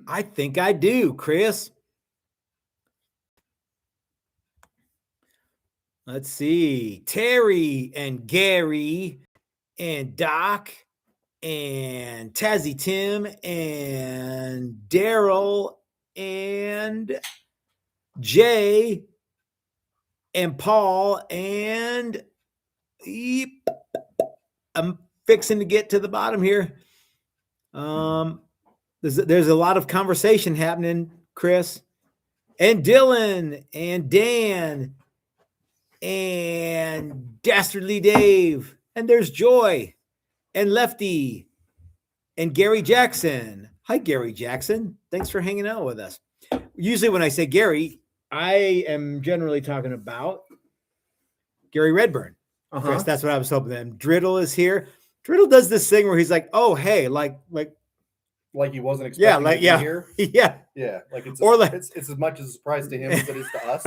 I think I do, Chris. Let's see. Terry and Gary and Doc and Tazzy Tim and Daryl and Jay and Paul and I'm fixing to get to the bottom here. There's a lot of conversation happening, Chris, and Dylan and Dan and Dastardly Dave, and there's Joy and Lefty and Gary Jackson. Hi, Gary Jackson. Thanks for hanging out with us. Usually when I say Gary, I am generally talking about Gary Redburn. Chris, that's what I was hoping. Then Driddle is here. Driddle does this thing where he's like, "Oh, hey, like he wasn't expecting to be here." Yeah. Like it's as much as a surprise to him as it is to us.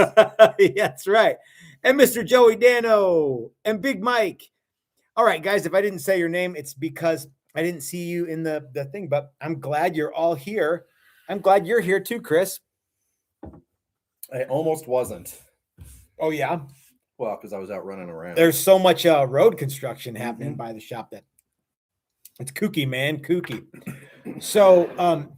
Yeah, that's right. And Mr. Joey Dano and Big Mike. All right, guys, if I didn't say your name, it's because I didn't see you in the thing, but I'm glad you're all here. I'm glad you're here too, Chris. I almost wasn't. Oh, yeah? Well, because I was out running around. There's so much road construction happening by the shop that it's kooky, man, kooky. So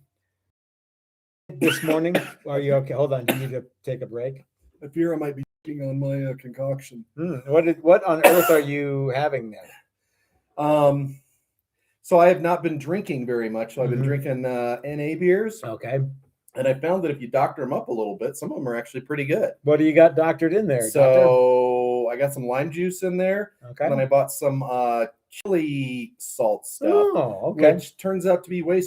this morning, are you okay? Hold on, do you need to take a break? I fear I might be working on my concoction. What on earth are you having there? So I have not been drinking very much. So I've been drinking NA beers. Okay. And I found that if you doctor them up a little bit, some of them are actually pretty good. What do you got doctored in there? So I got some lime juice in there. Okay. And then I bought some chili salt stuff. Oh, okay. Which turns out to be way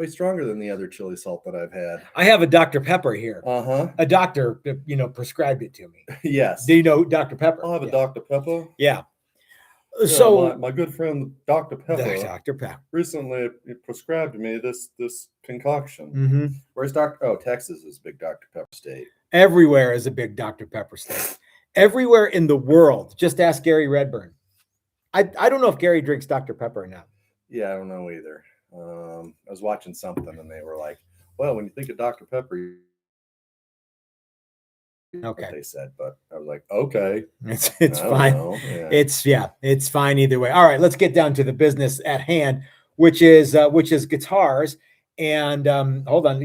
stronger than the other chili salt that I've had. I have a Dr. Pepper here. A doctor, prescribed it to me. Yes. Do you know Dr. Pepper? I'll have a Dr. Pepper. Yeah. So my good friend Dr. Pepper, Dr. Pepper, recently prescribed me this concoction. Where's Texas is a big Dr. Pepper state. Everywhere is a big Dr. Pepper state. Everywhere in the world. Just ask Gary Redburn. I don't know if Gary drinks Dr. Pepper or not. Yeah, I don't know either. I was watching something and they were like, well, when you think of Dr. Pepper, okay, they said, but I was like, okay, it's fine. Yeah. It's fine either way. All right, let's get down to the business at hand, which is guitars. And hold on,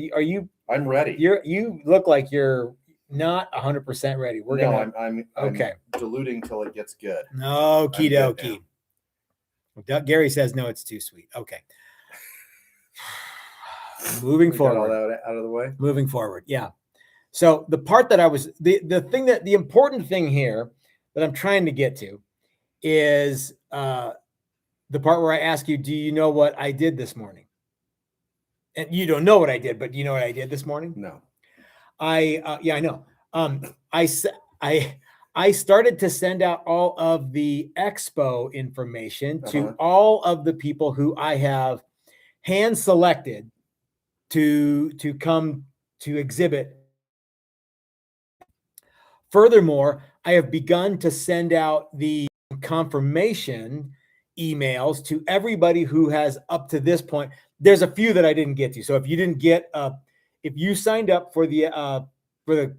I'm ready. You look like you're not 100% ready. I'm okay. Diluting till it gets good. Okie dokie. Gary says no, it's too sweet. Okay. Moving forward. Got all that out of the way. Moving forward, yeah. So the part that the important thing here that I'm trying to get to is the part where I ask you, do you know what I did this morning? And you don't know what I did, but do you know what I did this morning? No. I know. I started to send out all of the expo information to all of the people who I have hand selected to come to exhibit. Furthermore, I have begun to send out the confirmation emails to everybody who has up to this point. There's a few that I didn't get to. So if you didn't get, if you signed up for the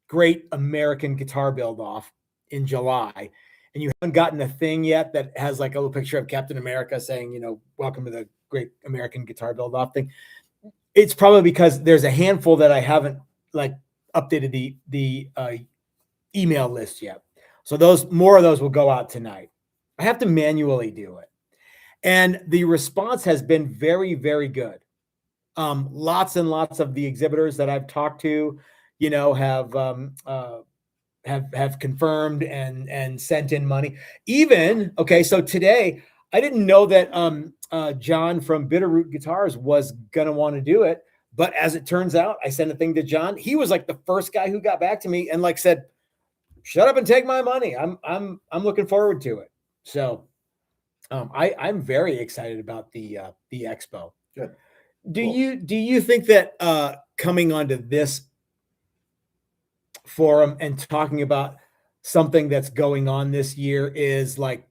Great American Guitar Build-Off in July, and you haven't gotten a thing yet that has like a little picture of Captain America saying, welcome to the Great American Guitar Build-Off thing, it's probably because there's a handful that I haven't like updated the email list yet. So more of those will go out tonight. I have to manually do it. And the response has been very, very good. Lots and lots of the exhibitors that I've talked to, have confirmed and sent in money. Even, so today, I didn't know that John from Bitterroot Guitars was going to want to do it. But as it turns out, I sent a thing to John. He was like the first guy who got back to me and like said, shut up and take my money. I'm looking forward to it. So I'm very excited about the expo. Good. Do you think that coming onto this forum and talking about something that's going on this year is like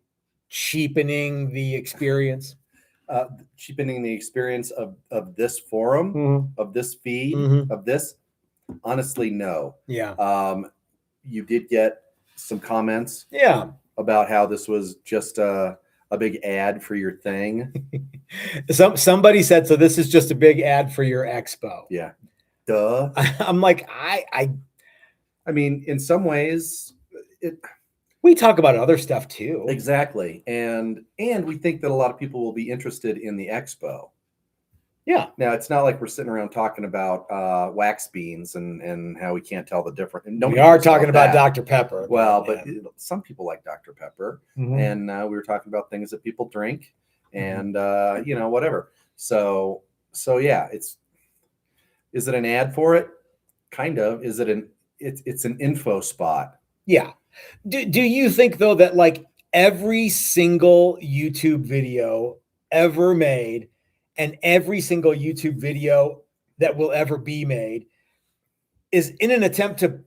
cheapening the experience? cheapening the experience of this forum, of this feed, of this. Honestly, no. Yeah. You did get some comments. Yeah. About how this was just a big ad for your thing. Somebody said, so this is just a big ad for your expo. Yeah. Duh. I'm like, I mean, in some ways, we talk about other stuff too. Exactly. And we think that a lot of people will be interested in the expo. Yeah. Now, it's not like we're sitting around talking about wax beans and how we can't tell the difference. We are talking about Dr. Pepper. Well, but some people like Dr. Pepper. And we were talking about things that people drink and, whatever. So yeah, is it an ad for it? Kind of. Is it it's an info spot. Yeah. Do you think though that like every single YouTube video ever made and every single YouTube video that will ever be made is in an attempt to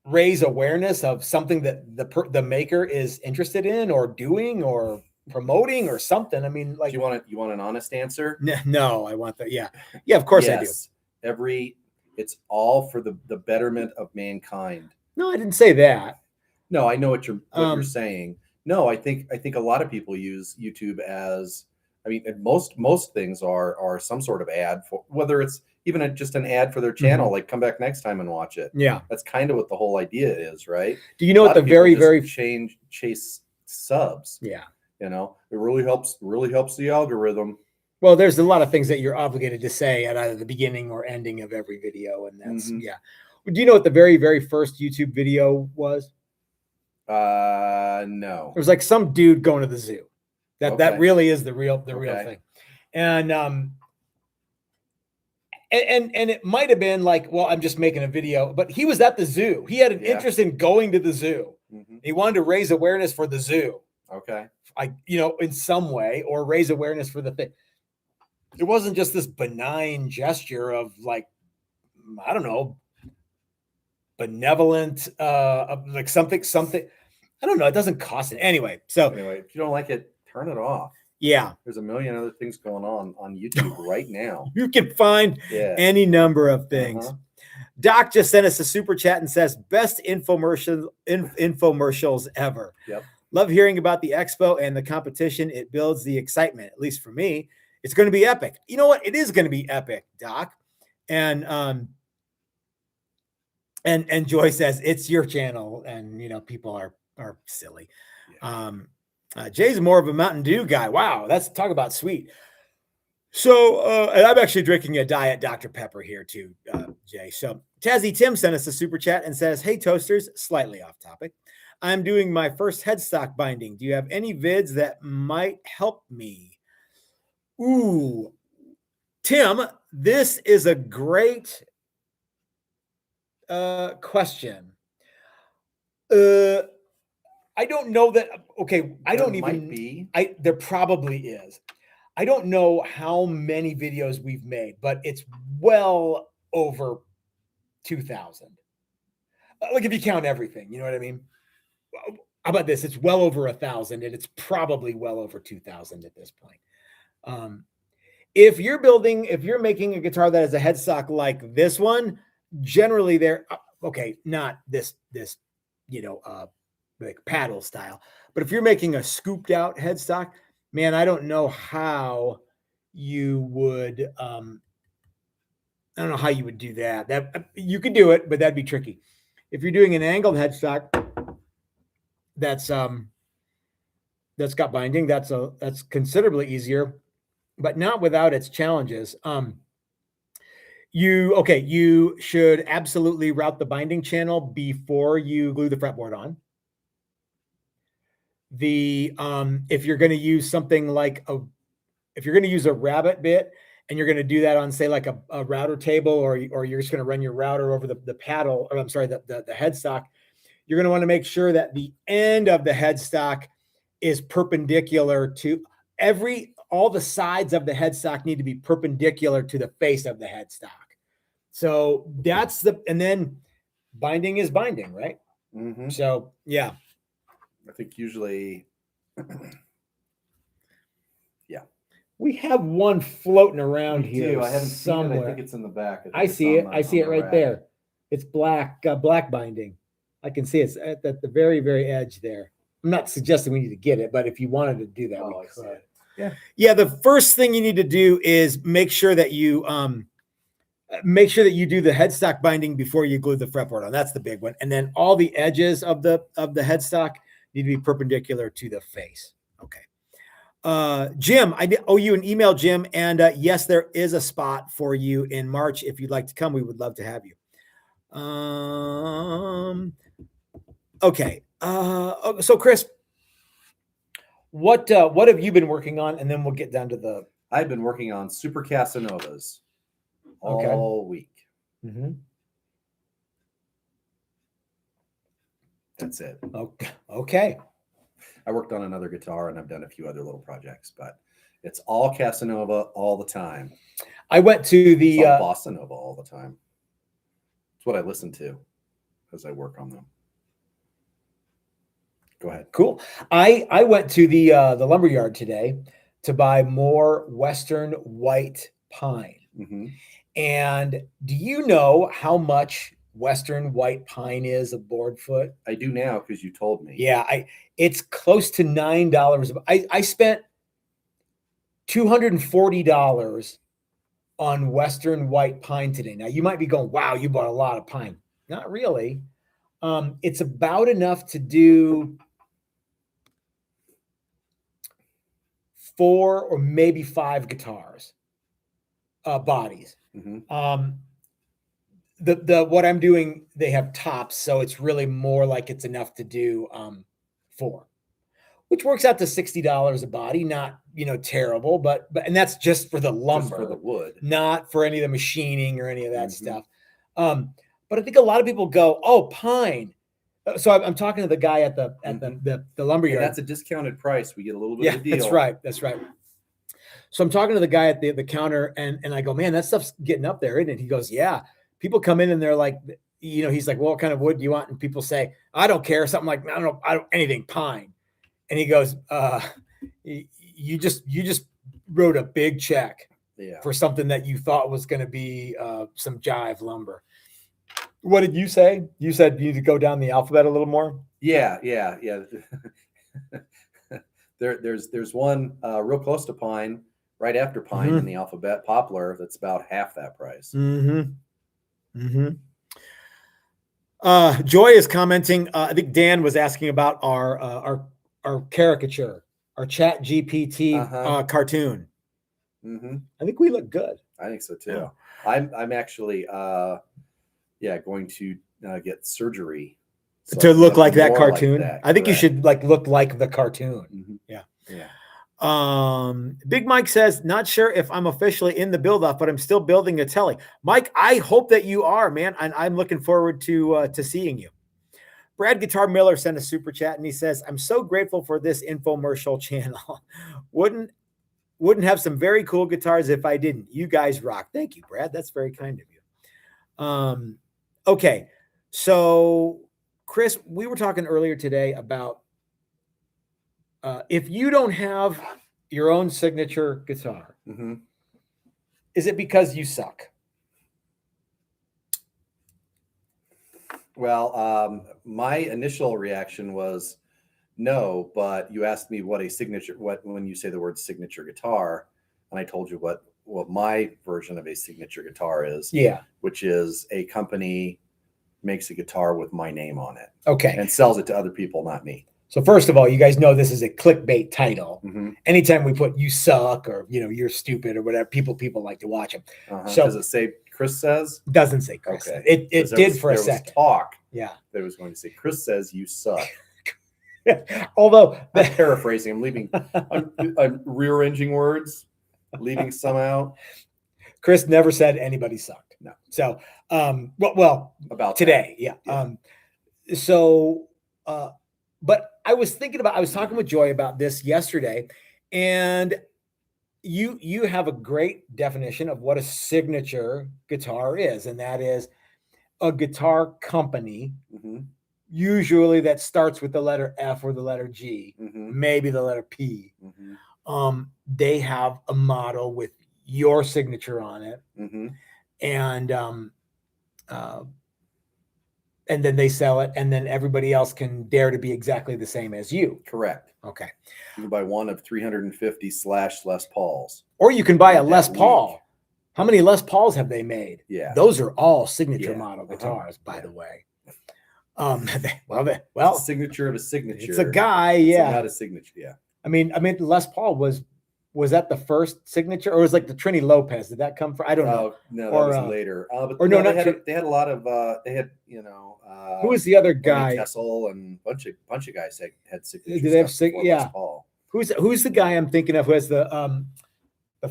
raise awareness of something that the maker is interested in or doing or promoting or something? I mean, like, you want an honest answer? No, I want that. Yeah. Of course yes, I do. It's all for the betterment of mankind. No, I didn't say that. No, I know what you're saying. No, I think a lot of people use YouTube as, I mean, most things are some sort of ad for, whether it's even just an ad for their channel, like come back next time and watch it. Yeah. That's kind of what the whole idea is, right? Do you know what the very chase subs? Yeah. It really helps the algorithm. Well, there's a lot of things that you're obligated to say at either the beginning or ending of every video. And that's, yeah. Do you know what the very, very first YouTube video was? No. It was like some dude going to the zoo. That really is the real thing. And it might have been like, well, I'm just making a video, but he was at the zoo. He had an interest in going to the zoo. He wanted to raise awareness for the zoo. Okay. In some way, or raise awareness for the thing. It wasn't just this benign gesture of like, I don't know, benevolent, like something. I don't know. It doesn't cost it anyway. So anyway, if you don't like it, turn it off. Yeah. There's a million other things going on YouTube right now. You can find any number of things. Doc just sent us a super chat and says, best infomercials ever. Yep. Love hearing about the expo and the competition. It builds the excitement, at least for me. It's going to be epic. You know what? It is going to be epic, Doc. And Joy says it's your channel, and people are silly. Yeah. Jay's more of a Mountain Dew guy. Wow, that's talk about sweet. So, and I'm actually drinking a Diet Dr. Pepper here too, Jay. So Tazzy Tim sent us a super chat and says, hey, Toasters, slightly off topic. I'm doing my first headstock binding. Do you have any vids that might help me? Ooh, Tim, this is a great question. I don't know that. Okay, I don't even. Be. There probably is. I don't know how many videos we've made, but it's well over 2,000. Like if you count everything, you know what I mean? How about this? It's well over 1,000, and it's probably well over 2,000 at this point. If you're making a guitar that has a headstock like this one, generally they're okay, not this, like paddle style, but if you're making a scooped out headstock, man, I don't know how you would, I don't know how you would do that. That you could do it, but that'd be tricky. If you're doing an angled headstock, that's got binding, that's considerably easier, but not without its challenges. You should absolutely route the binding channel before you glue the fretboard on. If you're going to use something like if you're going to use a rabbit bit and you're going to do that on, say, like a router table, or you're just going to run your router over the paddle, or I'm sorry, the headstock, you're going to want to make sure that the end of the headstock is perpendicular to all the sides of the headstock need to be perpendicular to the face of the headstock. So and then binding is binding, right? Mm-hmm. So, yeah. I think usually, yeah. We have one floating around Me here too. I haven't seen it. I somewhere. think it's in the back. I see it. on I see it the right rack. there. It's black, black binding. I can see it's at the very, very edge there. I'm not suggesting we need to get it, but if you wanted to do that, Oh, we I see could. it. Yeah. Yeah. The first thing you need to do is make sure that you do the headstock binding before you glue the fretboard on. That's the big one. And then all the edges of the headstock need to be perpendicular to the face. Okay. Jim, I owe you an email, Jim. And yes, there is a spot for you in March. If you'd like to come, we would love to have you. Okay. So Chris, what have you been working on? And then we'll get down to the. I've been working on Super Casanovas all week. Mm-hmm. That's it. Okay. I worked on another guitar and I've done a few other little projects, but it's all Casanova all the time. I went to the it's all Bossa Nova all the time. It's what I listen to as I work on them. Go ahead. Cool. I went to the lumberyard today to buy more Western white pine. Mm-hmm. And do you know how much Western white pine is a board foot? I do now because you told me. Yeah, it's close to $9. I spent $240 on Western white pine today. Now you might be going, wow, you bought a lot of pine. Not really. It's about enough to do 4 or maybe 5 guitars, bodies. Mm-hmm. The what I'm doing, they have tops, so it's really more like it's enough to do 4, which works out to $60 a body. Not terrible, but and that's just for the lumber, just for the wood, not for any of the machining or any of that stuff. But I think a lot of people go, oh, pine. So I'm talking to the guy at the lumberyard. That's a discounted price. We get a little bit of a deal. That's right. So I'm talking to the guy at the counter, and I go, man, that stuff's getting up there, isn't it? He goes, yeah. People come in and they're like, he's like, well, what kind of wood do you want? And people say, I don't care. Something like, I don't anything pine. And he goes, you just wrote a big check for something that you thought was going to be some jive lumber. What did you say? You said you need to go down the alphabet a little more. Yeah. There's one real close to pine, right after pine in the alphabet, poplar. That's about half that price. Joy is commenting. I think Dan was asking about our caricature, our Chat GPT cartoon. I think we look good. I think so too. Yeah. I'm actually going to get surgery to look like that cartoon. Like that. I think you should look like the cartoon. Yeah. Big Mike says, not sure if I'm officially in the build off, but I'm still building a telly. Mike, I hope that you are, man. And I'm looking forward to seeing you. Brad Guitar Miller sent a super chat and he says, I'm so grateful for this infomercial channel. Wouldn't have some very cool guitars if I didn't. You guys rock. Thank you, Brad. That's very kind of you. Okay. So Chris, we were talking earlier today about if you don't have your own signature guitar, is it because you suck? Well, my initial reaction was no, but you asked me when you say the word signature guitar, and I told you what my version of a signature guitar is. Yeah. Which is a company makes a guitar with my name on it. Okay. And sells it to other people, not me. So first of all, you guys know this is a clickbait title. Anytime we put "you suck" or you're stupid or whatever, people like to watch them. So does it say Chris says? Doesn't say Chris. Okay. It did for a second. Talk. Yeah. That was going to say Chris says you suck. Although I'm paraphrasing, I'm leaving. I'm rearranging words, leaving some out. Chris never said anybody sucked. No. So well about today, So but I was talking with Joy about this yesterday, and you have a great definition of what a signature guitar is, and that is a guitar company, usually that starts with the letter F or the letter G, maybe the letter P, they have a model with your signature on it, and then they sell it, and then everybody else can dare to be exactly the same as you. Correct. Okay. You can buy one of 350 / Les Pauls. Or you can buy a Les Paul. How many Les Pauls have they made? Yeah. Those are all signature model guitars, by the way. Well, signature of a signature. It's a guy, it's not a signature, yeah. I mean, Les Paul was that the first signature, or was like the Trini Lopez? Did that come from? I don't know. No, that was later. But or no, they had a lot of they had, you know, who was the other guy? Kessel and bunch of guys had signatures. Did they have Les Paul. Who's the guy I'm thinking of who has the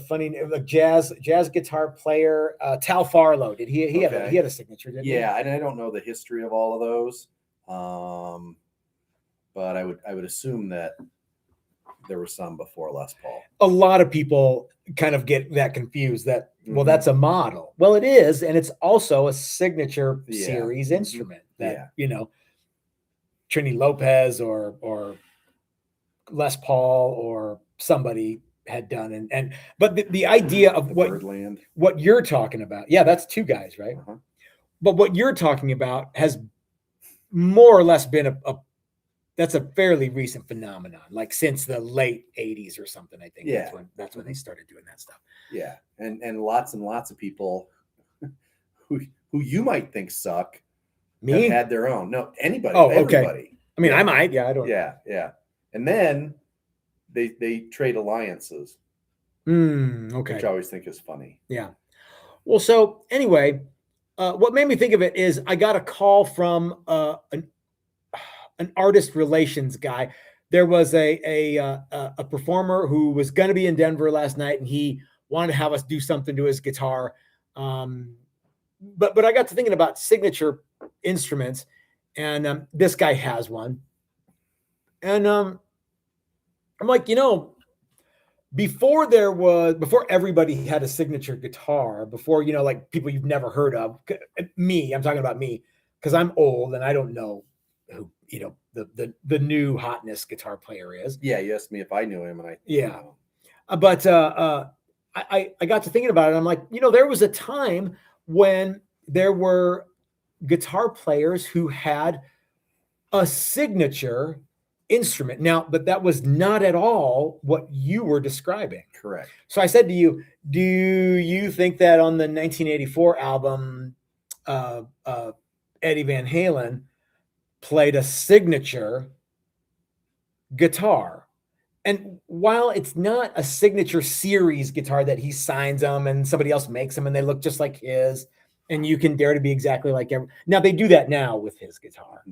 funny name, like jazz guitar player, Tal Farlow? Did he had a signature? Didn't he? And I don't know the history of all of those, but I would assume that there were some before Les Paul. A lot of people kind of get that confused that, well, that's a model. Well, it is. And it's also a signature series instrument that, you know, Trini Lopez or Les Paul or somebody had done. But the idea of what you're talking about. Yeah, that's two guys, right? But what you're talking about has more or less been that's a fairly recent phenomenon, like since the late 80s or something, I think. That's when they started doing that stuff. Yeah. And lots of people who you might think suck have had their own. No, anybody. Oh, everybody. Okay. I mean, I might. Yeah, I don't. Yeah. And then they trade alliances. Okay. Which I always think is funny. Yeah. Well, so anyway, what made me think of it is I got a call from an artist relations guy. There was a performer who was going to be in Denver last night, and he wanted to have us do something to his guitar. But I got to thinking about signature instruments, and this guy has one. And I'm like, you know, before everybody had a signature guitar, before, you know, like people you've never heard of, I'm talking about me, because I'm old and I don't know who, you know, the new hotness guitar player is. Yeah, you asked me if I knew him, and but I got to thinking about it. I'm like, you know, there was a time when there were guitar players who had a signature instrument now, but that was not at all what you were describing. Correct. So I said to you, do you think that on the 1984 album, Eddie Van Halen played a signature guitar? And while it's not a signature series guitar that he signs them and somebody else makes them and they look just like his, and you can dare to be exactly like now they do that now with his guitar.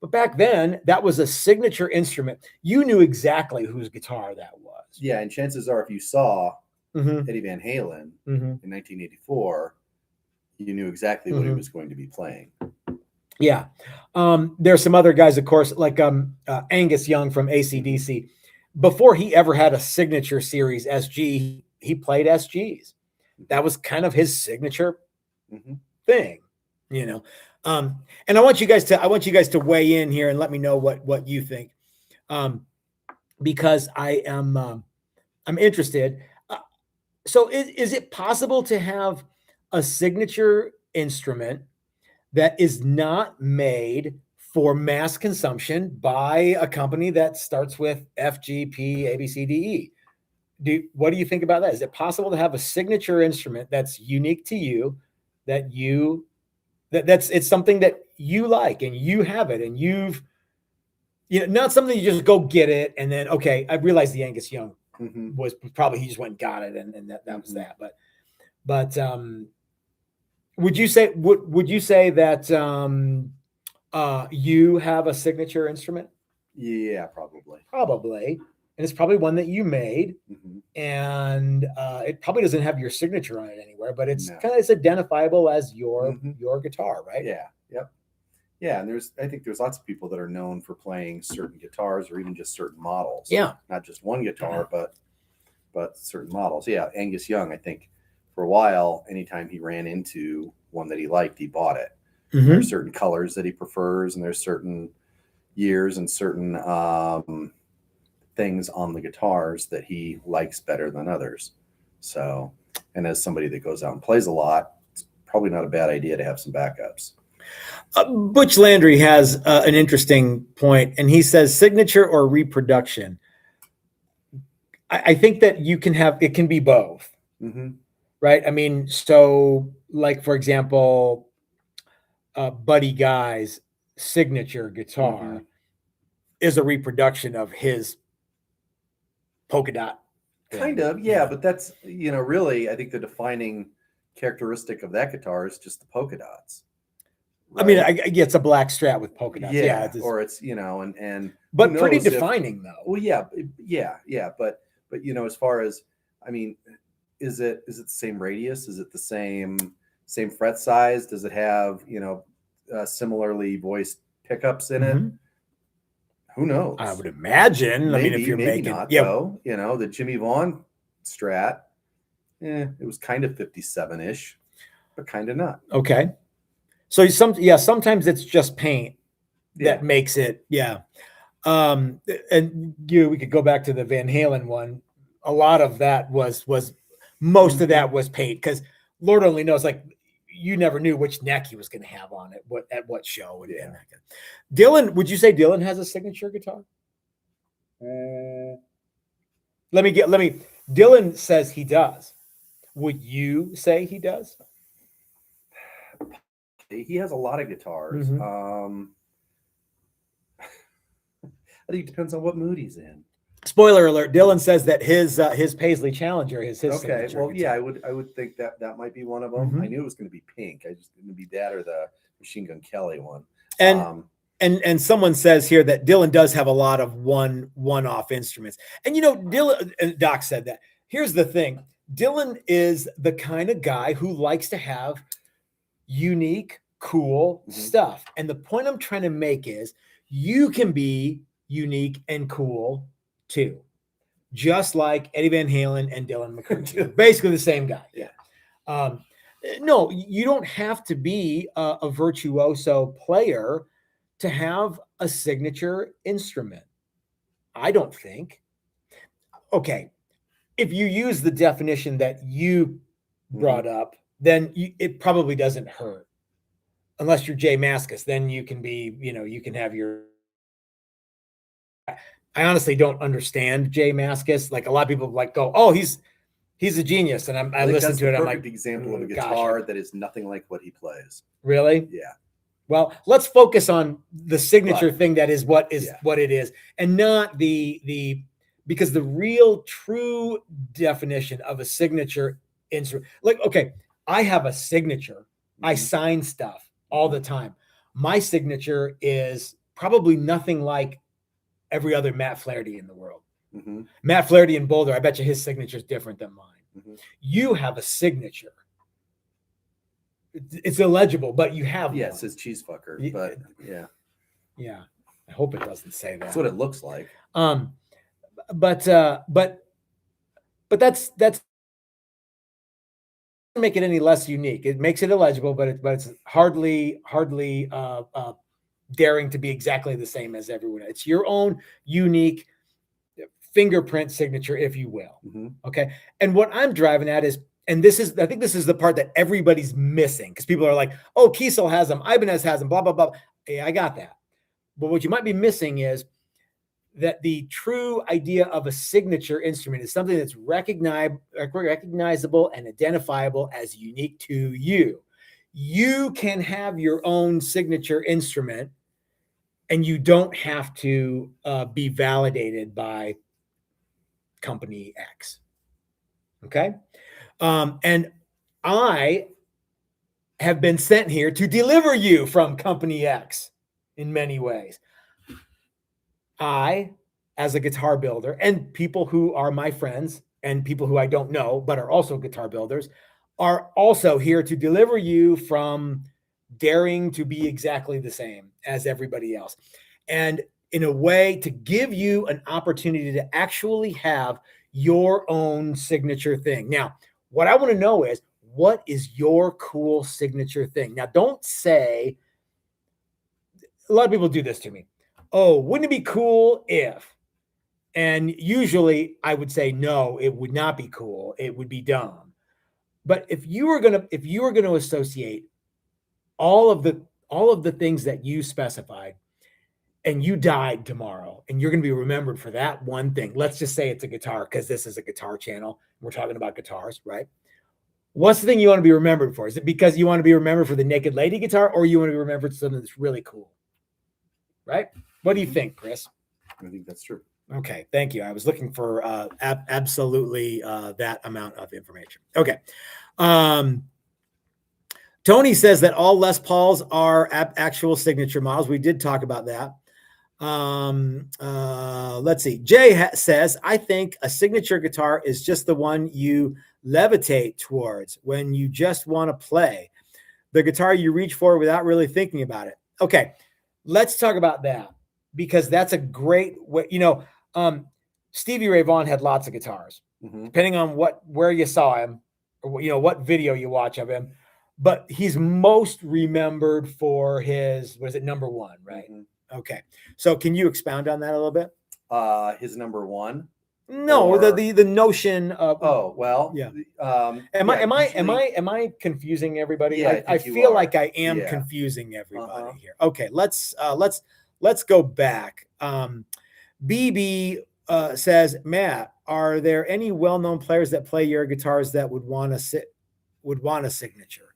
But back then, that was a signature instrument. You knew exactly whose guitar that was. Yeah, and chances are if you saw Eddie Van Halen in 1984, you knew exactly what he was going to be playing. Yeah. There's some other guys, of course, like Angus Young from AC/DC. Before he ever had a signature series SG, he played SGs. That was kind of his signature thing, you know. And I want you guys to weigh in here and let me know what you think, because I'm interested. So is it possible to have a signature instrument that is not made for mass consumption by a company that starts with F, G, P, A, B, C, D, E? What do you think about that? Is it possible to have a signature instrument that's unique to you, it's something that you like and you have it, and you've, you know, not something you just go get it and then, okay, I realized the Angus Young was probably, he just went and got it and that was that. But would you say that you have a signature instrument? Yeah, probably. And it's probably one that you made, and it probably doesn't have your signature on it anywhere, but it's it's identifiable as your guitar, right? Yeah. Yep. Yeah, and I think there's lots of people that are known for playing certain guitars or even just certain models. Yeah. Not just one guitar, but certain models. Yeah, Angus Young, I think for a while, anytime he ran into one that he liked, he bought it. There's certain colors that he prefers, and there's certain years and certain things on the guitars that he likes better than others. So, and as somebody that goes out and plays a lot, it's probably not a bad idea to have some backups. Butch Landry has an interesting point, and he says signature or reproduction. I think that it can be both, right? I mean, so like, for example, Buddy Guy's signature guitar is a reproduction of his polka dot. Kind of, yeah, but that's, really, I think the defining characteristic of that guitar is just the polka dots. Right? I mean, it's a black Strat with polka dots. Yeah, or it's, and but pretty defining though. Well, yeah, but as far as, I mean, is it the same radius? Is it the same fret size? Does it have, similarly voiced pickups in it? Who knows? I would imagine. Maybe, I mean, if you're making, not, though, the Jimmy Vaughn Strat, it was kind of 57-ish, but kind of not. Okay. So sometimes it's just paint that makes it. Yeah. And we could go back to the Van Halen one. A lot of that was most of that was paint, because Lord only knows, like, you never knew which neck he was going to have on it, at what show. And that. Dylan, would you say Dylan has a signature guitar? Dylan says he does. Would you say he does? He has a lot of guitars. I think it depends on what mood he's in. Spoiler alert: Dylan says that his Paisley Challenger is his. Okay, well, yeah, I would think that might be one of them. I knew it was going to be pink. I just didn't be that or the Machine Gun Kelly one. And someone says here that Dylan does have a lot of one-off instruments. And Dylan, and Doc said that. Here's the thing: Dylan is the kind of guy who likes to have unique, cool stuff. And the point I'm trying to make is you can be unique and cool too, just like Eddie Van Halen and Dylan McCurdy. Basically the same guy. Yeah. No, you don't have to be a virtuoso player to have a signature instrument. I don't think. Okay. If you use the definition that you brought up, then it probably doesn't hurt. Unless you're Jay Mascis, then you can be, you can have your. I honestly don't understand Jay Mascis. Like, a lot of people go, "Oh, he's a genius," and I listen to it. I'm like, example of a guitar that is nothing like what he plays. Really? Yeah. Well, let's focus on the signature thing that is what it is, and not because the real true definition of a signature instrument. Like, okay, I have a signature. I sign stuff all the time. My signature is probably nothing like every other Matt Flaherty in the world. Matt Flaherty in Boulder, I bet you his signature is different than mine. You have a signature. It's illegible, but you have one. It says cheese fucker, but yeah. Yeah. I hope it doesn't say that. That's what it looks like. But that's make it any less unique. It makes it illegible, but it's hardly daring to be exactly the same as everyone. It's your own unique fingerprint signature, if you will. Okay. And what I'm driving at is, and I think this is the part that everybody's missing, because people are like, "Oh, Kiesel has them, Ibanez has them, blah, blah, blah." Yeah, I got that. But what you might be missing is that the true idea of a signature instrument is something that's recognizable and identifiable as unique to you. You can have your own signature instrument, and you don't have to be validated by company X. Okay? And I have been sent here to deliver you from company X in many ways. I, as a guitar builder, and people who are my friends and people who I don't know but are also guitar builders, are also here to deliver you from daring to be exactly the same as everybody else. And in a way, to give you an opportunity to actually have your own signature thing. Now, what I want to know is, what is your cool signature thing? Now, don't say, a lot of people do this to me. "Oh, wouldn't it be cool if," And usually I would say, no, it would not be cool. It would be dumb. But if you were going to associate all of the things that you specified, and you died tomorrow, and you're going to be remembered for that one thing. Let's just say it's a guitar, because this is a guitar channel. We're talking about guitars, right? What's the thing you want to be remembered for? Is it because you want to be remembered for the naked lady guitar, or you want to be remembered for something that's really cool? Right? What do you think, Chris? I think that's true. Okay, thank you. I was looking for absolutely that amount of information. Okay. Tony says that all Les Pauls are actual signature models. We did talk about that. Let's see. Jay says, I think a signature guitar is just the one you levitate towards when you just want to play. The guitar you reach for without really thinking about it. Okay, let's talk about that, because that's a great way. Stevie Ray Vaughan had lots of guitars, depending on where you saw him, or what video you watch of him. But he's most remembered for his, number one, right? Okay. So can you expound on that a little bit? His number one? No, the notion of. Oh, well. Yeah. Am I confusing everybody? Yeah, I feel like I am confusing everybody here. Okay, let's go back. BB says, Matt, are there any well-known players that play your guitars that would want a signature?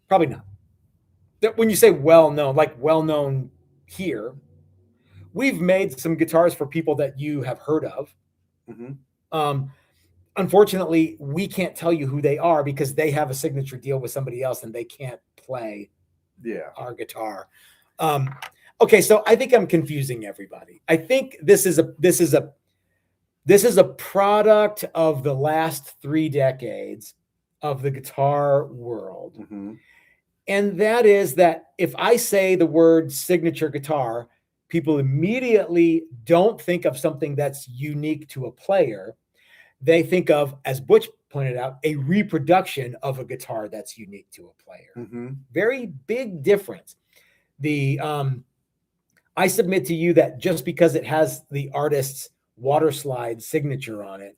Probably not. When you say well-known, like well-known here, we've made some guitars for people that you have heard of. Unfortunately, we can't tell you who they are because they have a signature deal with somebody else and they can't play our guitar. Okay, so I think I'm confusing everybody. I think this is a product of the last 3 decades of the guitar world. And that is that if I say the word signature guitar, people immediately don't think of something that's unique to a player. They think of, as Butch pointed out, a reproduction of a guitar that's unique to a player. Very big difference. I submit to you that just because it has the artist's water slide signature on it,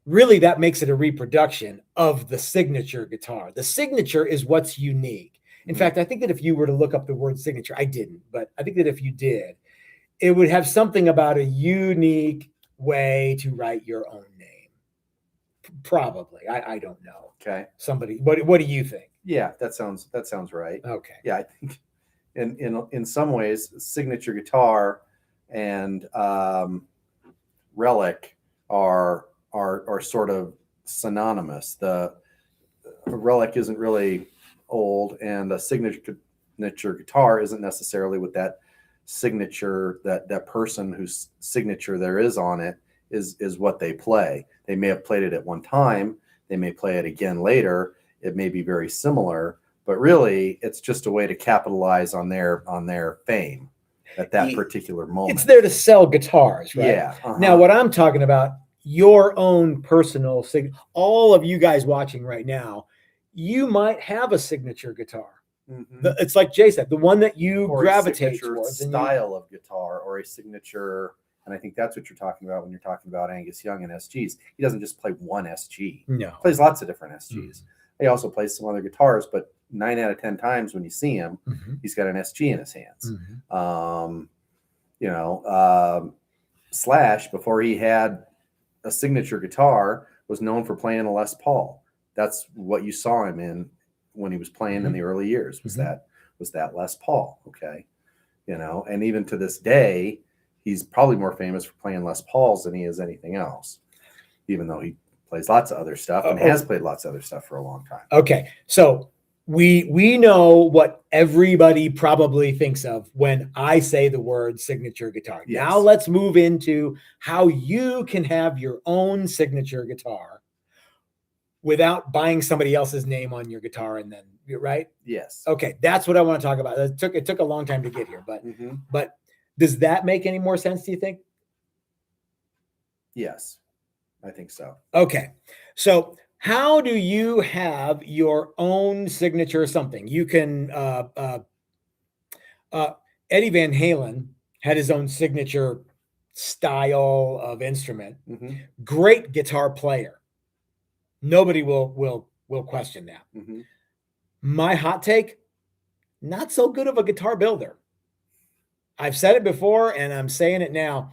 really that makes it a reproduction of the signature guitar. The signature is what's unique. In fact, I think that if you were to look up the word signature, I didn't, but I think that if you did, it would have something about a unique way to write your own name. Probably. I don't know. Okay. Somebody, what do you think? Yeah, that sounds right. Okay. Yeah, I think in some ways, signature guitar and relic are sort of synonymous. The relic isn't really old, and a signature guitar isn't necessarily with that signature, that person whose signature there is on it is what they play. They may have played it at one time, they may play it again later, it may be very similar, but really it's just a way to capitalize on their fame at that particular moment. It's there to sell guitars, right? Yeah. Now what I'm talking about, your own personal all of you guys watching right now, you might have a signature guitar. It's like Jay said, the one that you gravitate towards. Style of guitar, or a signature, and I think that's what you're talking about when you're talking about Angus Young and SGs. He doesn't just play one SG. No. He plays lots of different SGs. He also plays some other guitars, but 9 out of 10 times when you see him, he's got an SG in his hands. Slash, before he had a signature guitar, was known for playing a Les Paul. That's what you saw him in when he was playing in the early years, was that Les Paul. Okay. And even to this day, he's probably more famous for playing Les Pauls than he is anything else, even though he plays lots of other stuff and has played lots of other stuff for a long time. Okay. So we know what everybody probably thinks of when I say the word signature guitar. Yes. Now let's move into how you can have your own signature guitar without buying somebody else's name on your guitar, and then right? Yes. Okay, that's what I want to talk about. It took a long time to get here, but does that make any more sense, do you think? Yes, I think so. Okay, so how do you have your own signature something? You can Eddie Van Halen had his own signature style of instrument. Mm-hmm. Great guitar player. Nobody will question that. Mm-hmm. My hot take, not so good of a guitar builder. I've said it before and I'm saying it now.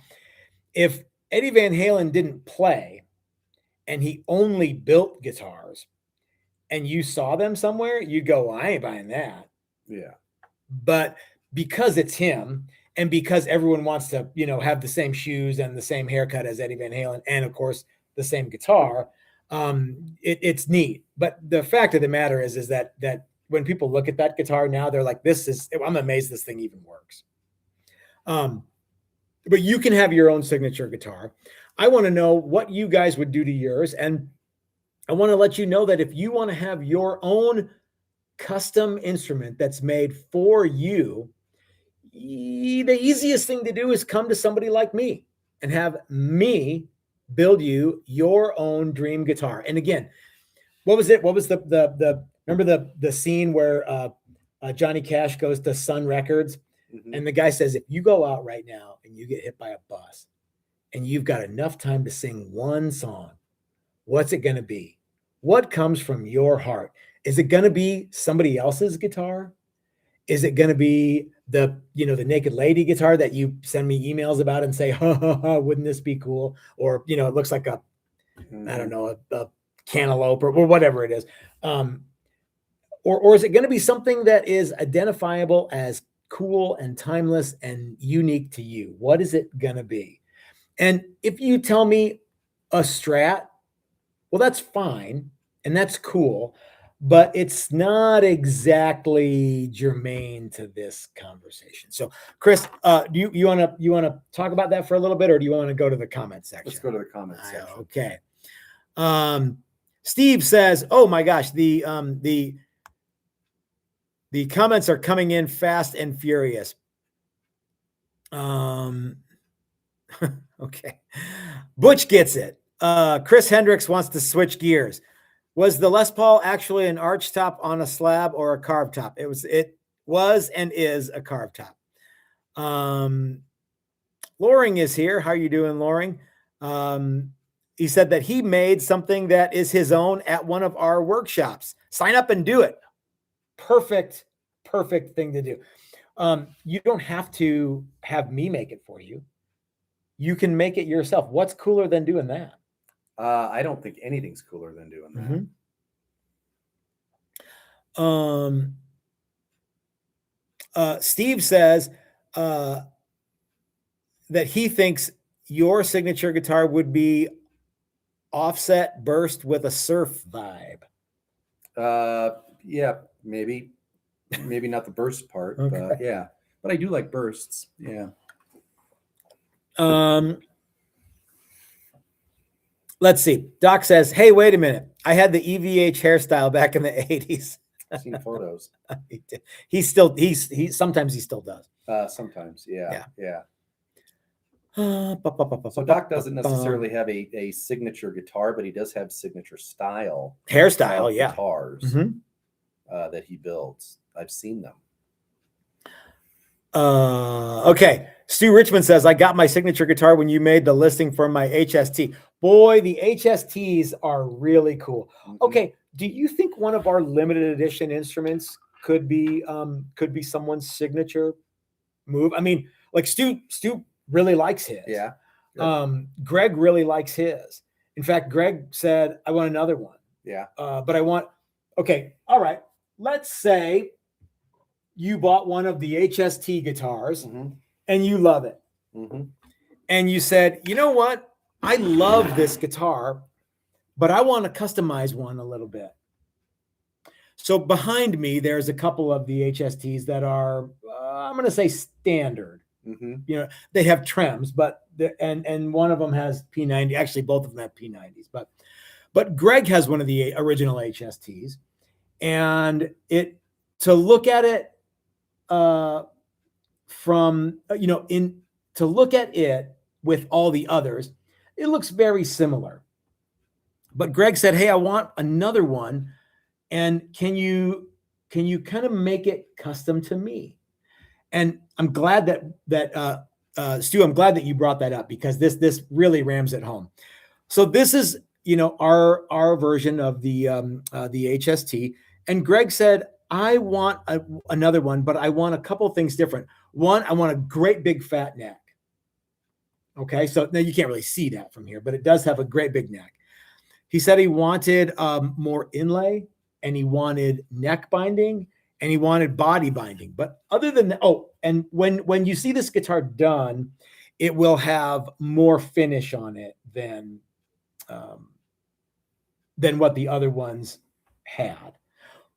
If Eddie Van Halen didn't play and he only built guitars and you saw them somewhere, you'd go, well, I ain't buying that. Yeah. But because it's him and because everyone wants to, have the same shoes and the same haircut as Eddie Van Halen and, of course, the same guitar, it's neat. But the fact of the matter is that when people look at that guitar now, they're like, I'm amazed this thing even works. But you can have your own signature guitar. I want to know what you guys would do to yours. And I want to let you know that if you want to have your own custom instrument that's made for you, the easiest thing to do is come to somebody like me and have me build you your own dream guitar. And again, what was it? What was the remember the scene where Johnny Cash goes to Sun Records? Mm-hmm. And the guy says, if you go out right now and you get hit by a bus and you've got enough time to sing one song, what's it going to be? What comes from your heart? Is it going to be somebody else's guitar? Is it going to be the Naked Lady guitar that you send me emails about and say, wouldn't this be cool? Or, it looks like a cantaloupe or whatever it is. Or is it going to be something that is identifiable as cool and timeless and unique to you? What is it going to be? And if you tell me a Strat, well, that's fine. And that's cool, but it's not exactly germane to this conversation. So Chris, do you want to talk about that for a little bit, or do you want to go to the comment section? Let's go to the comment section. Okay. Steve says, oh my gosh, the comments are coming in fast and furious. Okay. Butch gets it. Chris Hendricks wants to switch gears. Was the Les Paul actually an arch top on a slab or a carved top? It was and is a carved top. Loring is here. How are you doing, Loring? He said that he made something that is his own at one of our workshops. Sign up and do it. Perfect thing to do. You don't have to have me make it for you. You can make it yourself. What's cooler than doing that? I don't think anything's cooler than doing that. Steve says that he thinks your signature guitar would be offset burst with a surf vibe. Yeah, maybe not the burst part, okay. But yeah, but I do like bursts. Yeah. Let's see. Doc says, hey, wait a minute. I had the EVH hairstyle back in the 80s. I've seen photos. He sometimes he still does. Sometimes. Yeah. So So Doc doesn't necessarily have a signature guitar, but he does have signature hairstyle, guitars that he builds. I've seen them. Okay. Stu Richmond says, I got my signature guitar when you made the listing for my HST. Boy, the HSTs are really cool. Okay. Do you think one of our limited edition instruments could be someone's signature move? I mean, like Stu really likes his. Yeah. Greg really likes his. In fact, Greg said, I want another one. Yeah. But okay. All right. Let's say you bought one of the HST guitars and you love it. And you said, you know what? I love this guitar, but I want to customize one a little bit. So behind me, there's a couple of the HSTs that are, I'm going to say standard. They have trims, but and one of them has P90. Actually, both of them have P90s, but Greg has one of the original HSTs, and to look at it to look at it with all the others, it looks very similar. But Greg said, hey, I want another one. And can you kind of make it custom to me? And I'm glad that Stu, I'm glad that you brought that up, because this really rams it home. So this is, our version of the HST. And Greg said, I want another one, but I want a couple things different. One, I want a great big fat neck. Okay, so now you can't really see that from here, but it does have a great big neck. He said he wanted more inlay, and he wanted neck binding, and he wanted body binding. But other than that, and when you see this guitar done, it will have more finish on it than what the other ones had.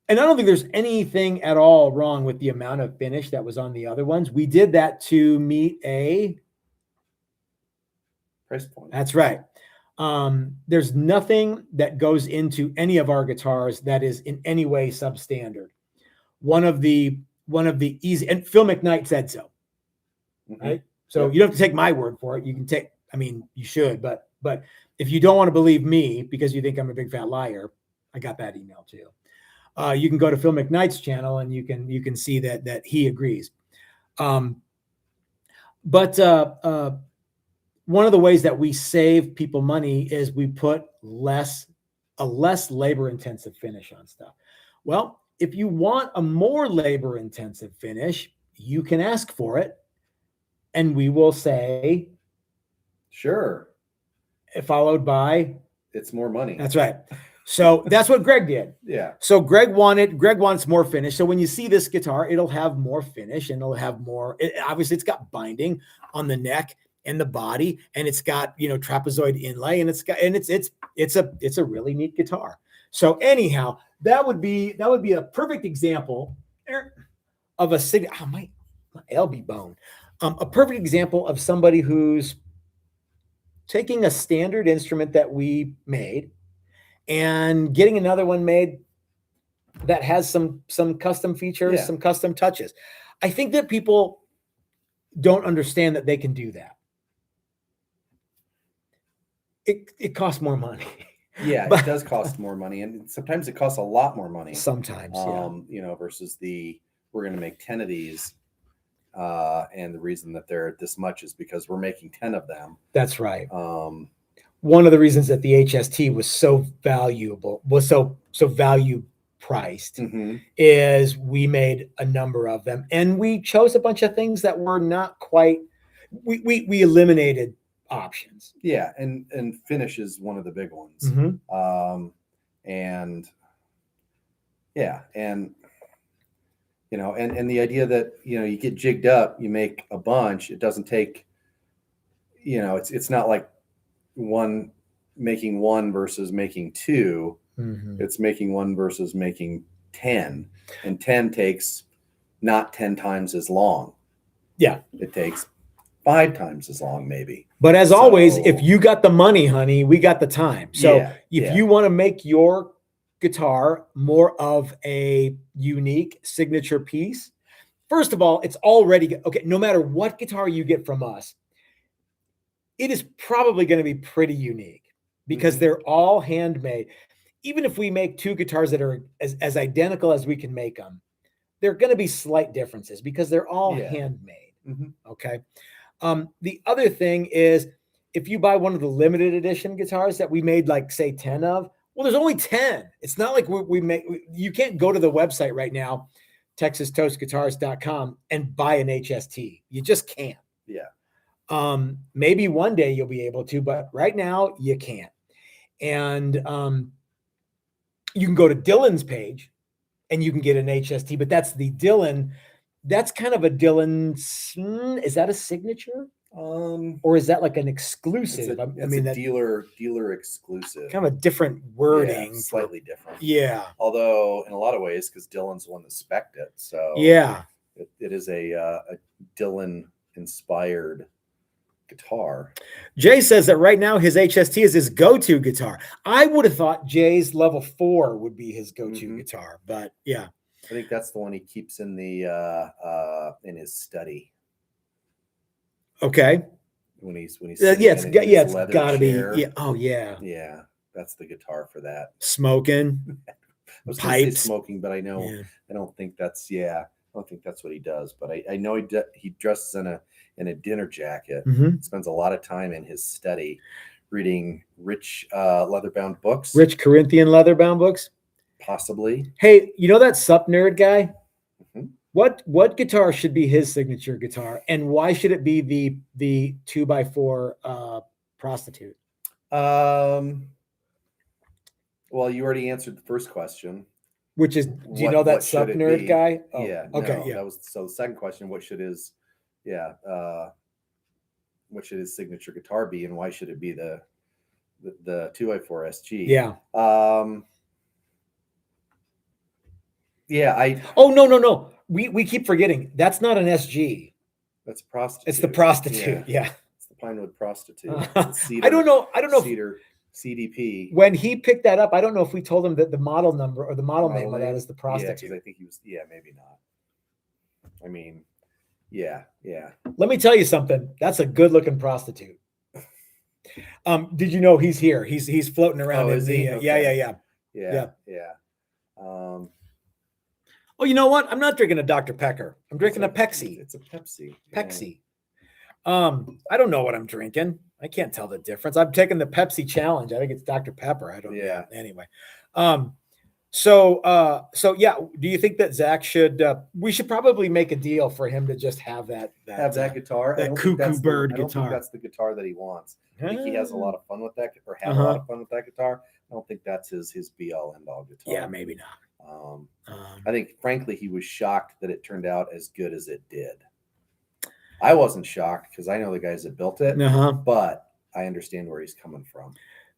And I don't think there's anything at all wrong with the amount of finish that was on the other ones. We did that to meet a price point. That's right. There's nothing that goes into any of our guitars that is in any way substandard. One of the easy, and Phil McKnight said so, right? So you don't have to take my word for it. You can take, you should, but if you don't want to believe me because you think I'm a big fat liar, I got that email too. You can go to Phil McKnight's channel and you can see that he agrees. But one of the ways that we save people money is we put a less labor intensive finish on stuff. Well, if you want a more labor intensive finish, you can ask for it, and we will say, sure, followed by, it's more money. That's right. So that's what Greg did. Yeah. So Greg wants more finish. So when you see this guitar, it'll have more finish, and it'll have more. Obviously, it's got binding on the neck and the body, and it's got trapezoid inlay, and it's a really neat guitar. So anyhow, that would be a perfect example of my LB bone. A perfect example of somebody who's taking a standard instrument that we made and getting another one made that has some custom features, some custom touches. I think that people don't understand that they can do that. It costs more money. Yeah, it does cost more money, and sometimes it costs a lot more money. Sometimes, versus we're going to make 10 of these, and the reason that they're this much is because we're making 10 of them. That's right. One of the reasons that the HST was so valuable, was so value priced, is we made a number of them, and we chose a bunch of things that were not quite. We eliminated options. Yeah, and finish is one of the big ones. And the idea that you get jigged up, you make a bunch. It doesn't take, it's not like making one versus making two. It's making one versus making 10, and 10 takes not 10 times as long. Yeah, it takes 5 times as long, maybe. But as always, if you got the money, honey, we got the time. So if you want to make your guitar more of a unique signature piece, first of all, it's already okay. No matter what guitar you get from us, it is probably going to be pretty unique because they're all handmade. Even if we make 2 guitars that are as identical as we can make them, there are going to be slight differences because they're all handmade. Okay. The other thing is, if you buy one of the limited edition guitars that we made, like say 10 of, well, there's only 10. It's not like you can't go to the website right now, texastoastguitars.com, and buy an HST. You just can't. Yeah. Maybe one day you'll be able to, but right now you can't. And you can go to Dylan's page and you can get an HST, but that's the Dylan. That's kind of a Dylan. Is that a signature? Or is that like an exclusive? It's a dealer exclusive. Kind of a different wording. Yeah, slightly different. Yeah. Although in a lot of ways, because Dylan's the one that spec'd it. So yeah, it is a Dylan inspired guitar. Jay says that right now his HST is his go-to guitar. I would have thought Jay's level 4 would be his go-to guitar, but yeah. I think that's the one he keeps in in his study. Okay. When he's it's got to be. Yeah. Oh yeah. Yeah, that's the guitar for that. Smoking. I was pipes. smoking, but I know I don't think that's don't think that's what he does, but I know he dresses in a dinner jacket. Mhm. Spends a lot of time in his study reading rich leather-bound books. Rich Corinthian leather-bound books. Possibly. Hey, you know that Sup Nerd guy? Mm-hmm. What guitar should be his signature guitar, and why should it be the 2x4 prostitute? Well, you already answered the first question. Which is, do you know that Sup Nerd guy? Oh, yeah. Okay. No, Yeah. That was so. The second question: what should his signature guitar be, and why should it be the 2x4 SG? Yeah. Yeah. Oh, no. We keep forgetting that's not an SG. That's a prostitute. It's the prostitute. Yeah. It's the Pinewood prostitute. I don't know. Cedar CDP. When he picked that up, I don't know if we told him that the model number or the model name of that is the prostitute. Yeah, because I think he was. Yeah, maybe not. I mean, yeah. Let me tell you something. That's a good-looking prostitute. Did you know he's here? He's floating around. Oh, is he? Okay. Yeah. Oh, you know what? I'm not drinking a Dr. Pepper. I'm drinking a Pepsi. It's a Pepsi. Pepsi. I don't know what I'm drinking. I can't tell the difference. I'm taking the Pepsi challenge. I think it's Dr. Pepper. I don't know. Yeah. Anyway. So yeah, do you think that Zach should we should probably make a deal for him to just have that guitar, that cuckoo bird I don't guitar? think that's the guitar that he wants. I think he has a lot of fun with that, or had a Uh-huh. lot of fun with that guitar. I don't think that's his be all end all guitar. Yeah, maybe not. I think, frankly, he was shocked that it turned out as good as it did. I wasn't shocked because I know the guys that built it, but I understand where he's coming from.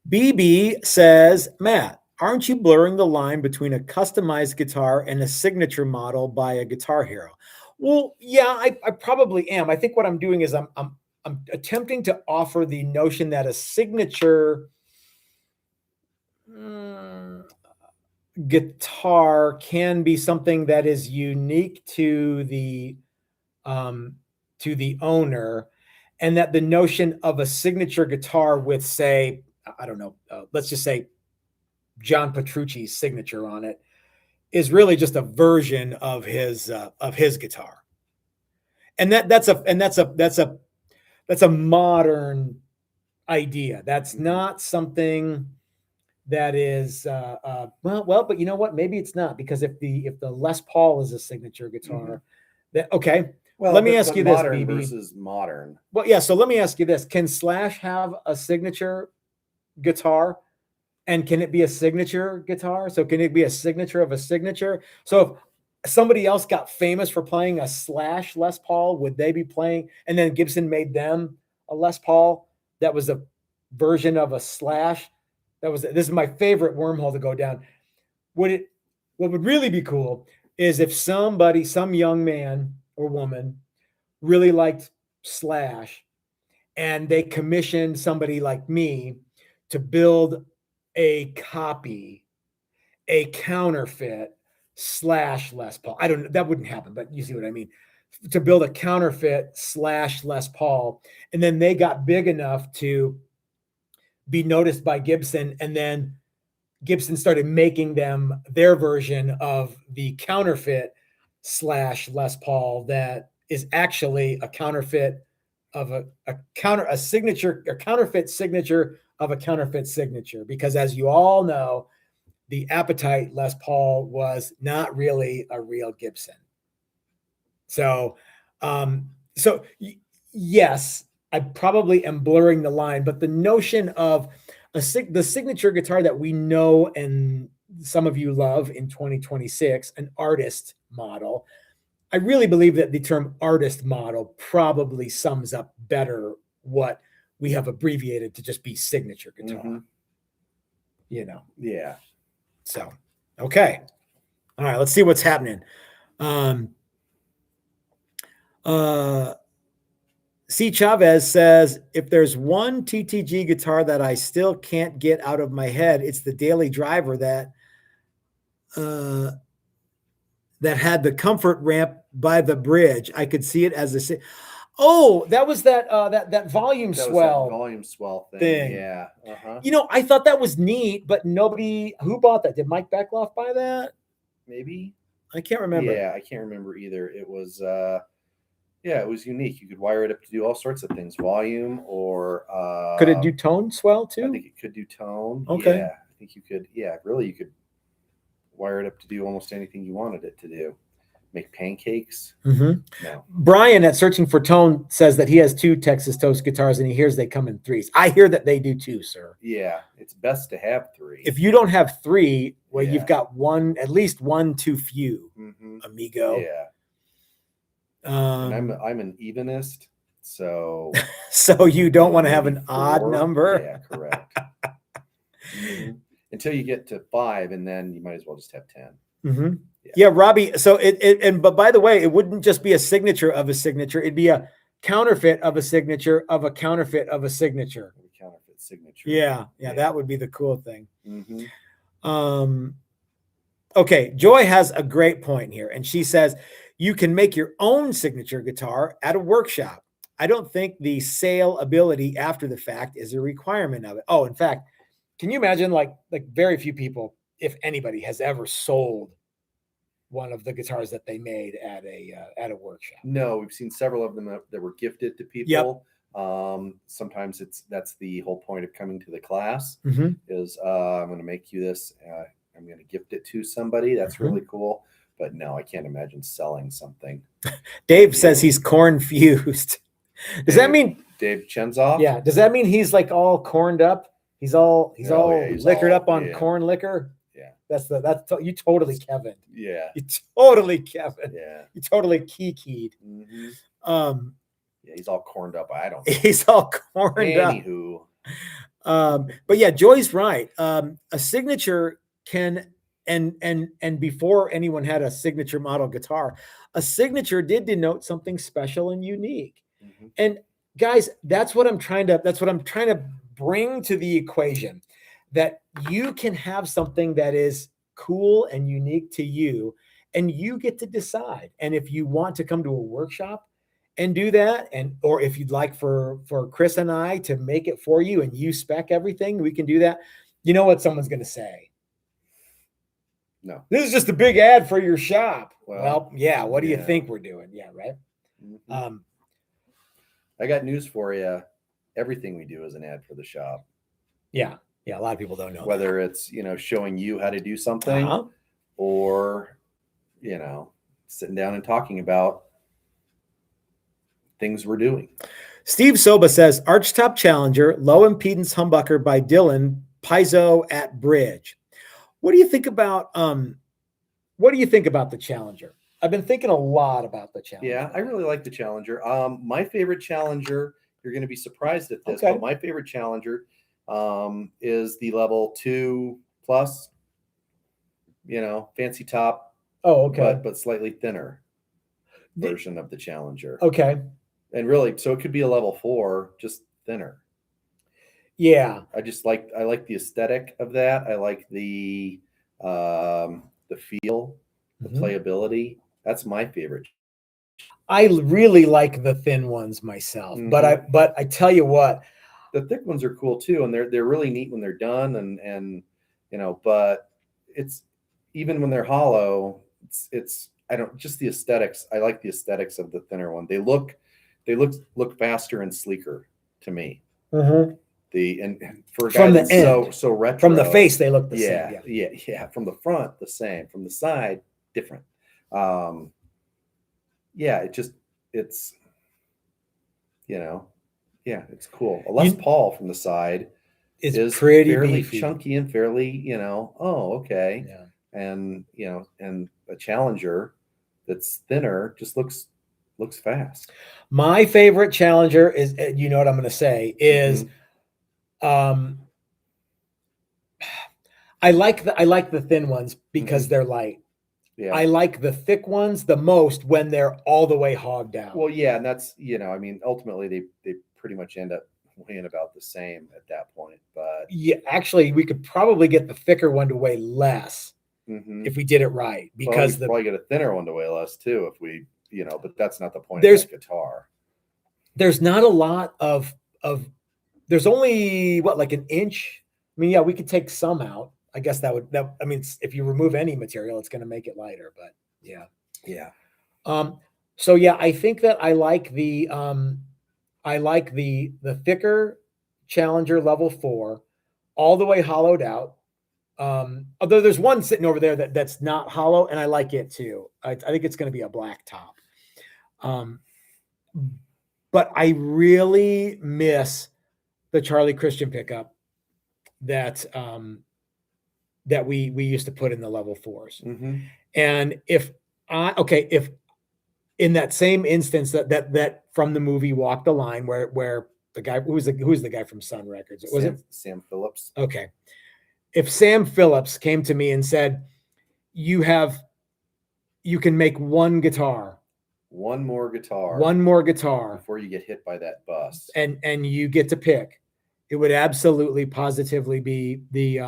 BB says, Matt, aren't you blurring the line between a customized guitar and a signature model by a Guitar Hero? Well, yeah, I probably am. I think what I'm doing is I'm attempting to offer the notion that a signature guitar can be something that is unique to the owner, and that the notion of a signature guitar with, say, I don't know, let's just say John Petrucci's signature on it is really just a version of his guitar. And that's a modern idea. That's not something that is but you know what? Maybe it's not, because if the Les Paul is a signature guitar, then okay. Well, let me ask you this, modern BB. versus modern. Well, yeah. So let me ask you this: can Slash have a signature guitar, and can it be a signature guitar? So can it be a signature of a signature? So if somebody else got famous for playing a Slash Les Paul, would they be playing? And then Gibson made them a Les Paul that was a version of a Slash. This is my favorite wormhole to go down. What would really be cool is if some young man or woman really liked Slash, and they commissioned somebody like me to build a counterfeit Slash Les Paul. I don't know, that wouldn't happen, but you see what I mean. To build a counterfeit Slash Les Paul, and then they got big enough to be noticed by Gibson, and then Gibson started making them their version of the counterfeit Slash Les Paul that is actually a counterfeit of a counterfeit signature of a counterfeit signature, because as you all know, the Appetite Les Paul was not really a real Gibson. So yes, I probably am blurring the line, but the notion of the signature guitar that we know and some of you love in 2026, an artist model, I really believe that the term artist model probably sums up better what we have abbreviated to just be signature guitar. You know? Yeah. So, okay. All right, let's see what's happening. C. Chavez says, if there's one TTG guitar that I still can't get out of my head, it's the Daily Driver that had the comfort ramp by the bridge. I could see it as a. Oh, that was that volume swell. Volume swell thing. Yeah. You know, I thought that was neat, but nobody who bought that. Did Mike Beckloff buy that? Maybe. I can't remember. Yeah, I can't remember either. It was it was unique. You could wire it up to do all sorts of things, volume or Could it do tone swell too? I think it could do tone. Okay. Yeah, I think you could. Yeah, really, you could wire it up to do almost anything you wanted it to do. Make pancakes. No. Brian at Searching for Tone says that he has 2 Texas Toast guitars and he hears they come in 3s. I hear that they do too, sir. Yeah, it's best to have 3. If you don't have 3, well, you've got one, at least one too few, amigo. Yeah. And I'm an evenist, so so you don't want to have an 4. odd number. Yeah, correct. Until you get to 5, and then you might as well just have 10. Yeah, Robbie. So but by the way, it wouldn't just be a signature of a signature. It'd be a counterfeit of a signature of a counterfeit of a signature. Counterfeit signature. Yeah, that would be the cool thing. Okay, Joy has a great point here, and she says you can make your own signature guitar at a workshop. I don't think the sale ability after the fact is a requirement of it. Oh, in fact, can you imagine like very few people, if anybody, has ever sold one of the guitars that they made at a workshop? No, we've seen several of them that were gifted to people. Sometimes that's the whole point of coming to the class is I'm going to make you this. I'm going to gift it to somebody. That's really cool. But no, I can't imagine selling something. Dave says he's corn fused. Does that mean Dave Chenzoff? Yeah. Does that mean he's like all corned up? He's all liquored up on corn liquor. Yeah. That's you totally Kevin. Yeah. You totally Kevin. Yeah. You totally kikied. Yeah, he's all corned up. I don't know. He's all corned up. Anywho. But yeah, Joy's right. A signature can and before anyone had a signature model guitar, a signature did denote something special and unique. And guys, that's what I'm trying to bring to the equation, that you can have something that is cool and unique to you, and you get to decide. And if you want to come to a workshop and do that, or if you'd like for Chris and I to make it for you and you spec everything, we can do that. You know what someone's going to say? No, this is just a big ad for your shop. Well, yeah. What do you think we're doing? Yeah. Right. I got news for you. Everything we do is an ad for the shop. Yeah. Yeah. A lot of people don't know whether it's, showing you how to do something or, sitting down and talking about things we're doing. Steve Soba says Archtop Challenger, low impedance humbucker by Dylan, Piezo at Bridge. What do you think about the Challenger? I've been thinking a lot about the Challenger. Yeah, I really like the Challenger. My favorite Challenger, you're going to be surprised at this, but my favorite Challenger is the level 2 plus, fancy top. Oh, okay. But slightly thinner version of the Challenger. Okay. And really, so it could be a level 4, just thinner. Yeah. I like the aesthetic of that. I like the feel, the playability. That's my favorite. I really like the thin ones myself, but I tell you what, the thick ones are cool too, and they're really neat when they're done, and but it's even when they're hollow, it's just the aesthetics. I like the aesthetics of the thinner one. They look faster and sleeker to me. And for a guy from the end, so retro, from the face they look the same. Yeah. From the front, the same. From the side, different. It's cool. A Les Paul from the side is pretty fairly beefy. chunky and fairly, okay. Yeah. And and a Challenger that's thinner just looks fast. My favorite Challenger is, you know what I'm going to say is, I like the thin ones because they're light. Yeah. I like the thick ones the most when they're all the way hogged out. Well, yeah, and that's ultimately they pretty much end up weighing about the same at that point. But yeah, actually, we could probably get the thicker one to weigh less if we did it right, because we probably get a thinner one to weigh less too if we, but that's not the point of that guitar. There's not a lot of there's only like an inch. I mean, yeah, we could take some out. I guess if you remove any material, it's going to make it lighter, but Yeah. Yeah. So yeah, I think that I like the thicker Challenger level 4, all the way hollowed out. Although there's one sitting over there that's not hollow, and I like it too. I think it's going to be a black top. But I really miss the Charlie Christian pickup that that we used to put in the level 4s. Mm-hmm. And if in that same instance that from the movie Walk the Line, where the guy who's the guy from Sun Records, was it Sam Phillips? Okay. If Sam Phillips came to me and said, you can make one more guitar before you get hit by that bus, and you get to pick, it would absolutely positively be the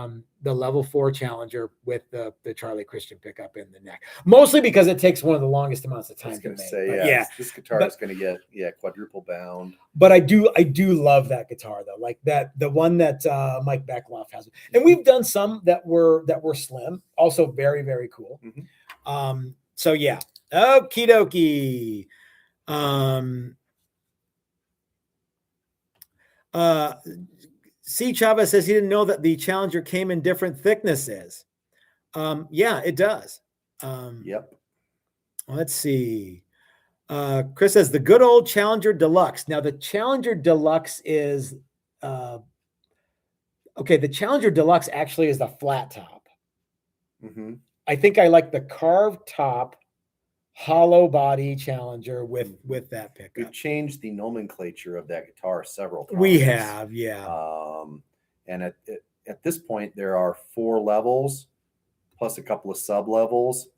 level 4 Challenger with the Charlie Christian pickup in the neck, mostly because it takes one of the longest amounts of time to make. This guitar is going to get quadruple bound. But I do love that guitar though, like the one that Mike Beckloff has, and we've done some that were slim, also very, very cool. Mm-hmm. So yeah, okie dokie. C. Chavez says he didn't know that the Challenger came in different thicknesses. Yeah, it does. Yep. Let's see. Chris says the good old Challenger Deluxe. Now the Challenger Deluxe is okay. The Challenger Deluxe actually is the flat top. Mm-hmm. I think I like the carved top, hollow body Challenger with that pickup. We've changed the nomenclature of that guitar several times. We have, yeah. And at this point, there are 4 levels plus a couple of sub levels.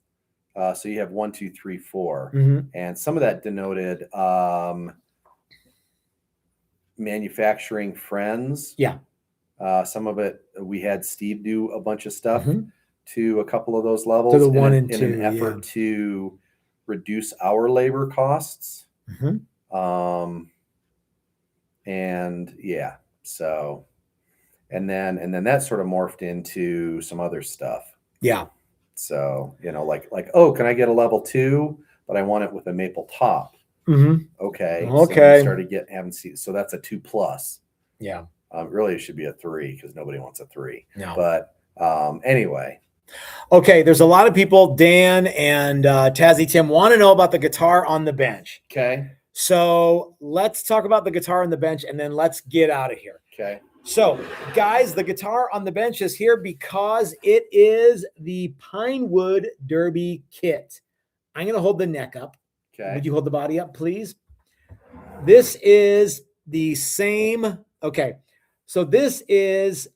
So you have 1, 2, 3, 4, Mm-hmm. and some of that denoted manufacturing friends. Yeah. Some of it we had Steve do a bunch of stuff Mm-hmm. to a couple of those levels To the 1 and 2 in an effort to reduce our labor costs. Mm-hmm. And yeah, so and then that sort of morphed into some other stuff. Yeah. So, like, oh, can I get a level 2, but I want it with a maple top? Mm-hmm. Okay. Okay. So we started having so that's a 2+. Yeah. Really, it should be a 3 because nobody wants a 3. No. But anyway. Okay, there's a lot of people, Dan and Tazzy Tim, want to know about the guitar on the bench. Okay. So let's talk about the guitar on the bench, and then let's get out of here. Okay. So, guys, the guitar on the bench is here because it is the Pinewood Derby kit. I'm going to hold the neck up. Okay. Would you hold the body up, please? This is the same. Okay. So this is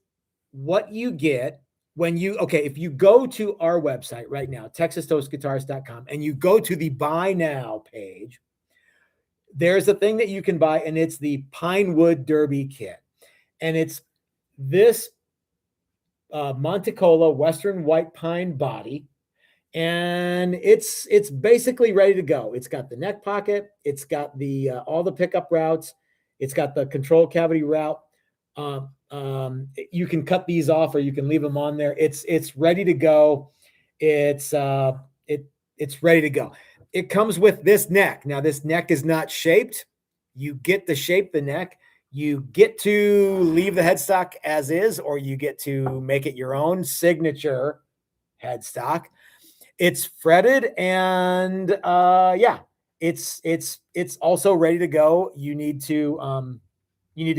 what you get when if you go to our website right now, texastoastguitars.com, and you go to the Buy Now page, there's a thing that you can buy, and it's the Pinewood Derby kit. And it's this Monticola Western White Pine body, and it's basically ready to go. It's got the neck pocket, it's got the all the pickup routes, it's got the control cavity route. You can cut these off or you can leave them on there. It's ready to go. It's ready to go. It comes with this neck. Now this neck is not shaped. You get to shape the neck. You get to leave the headstock as is, or you get to make it your own signature headstock. It's fretted, and it's also ready to go. You need to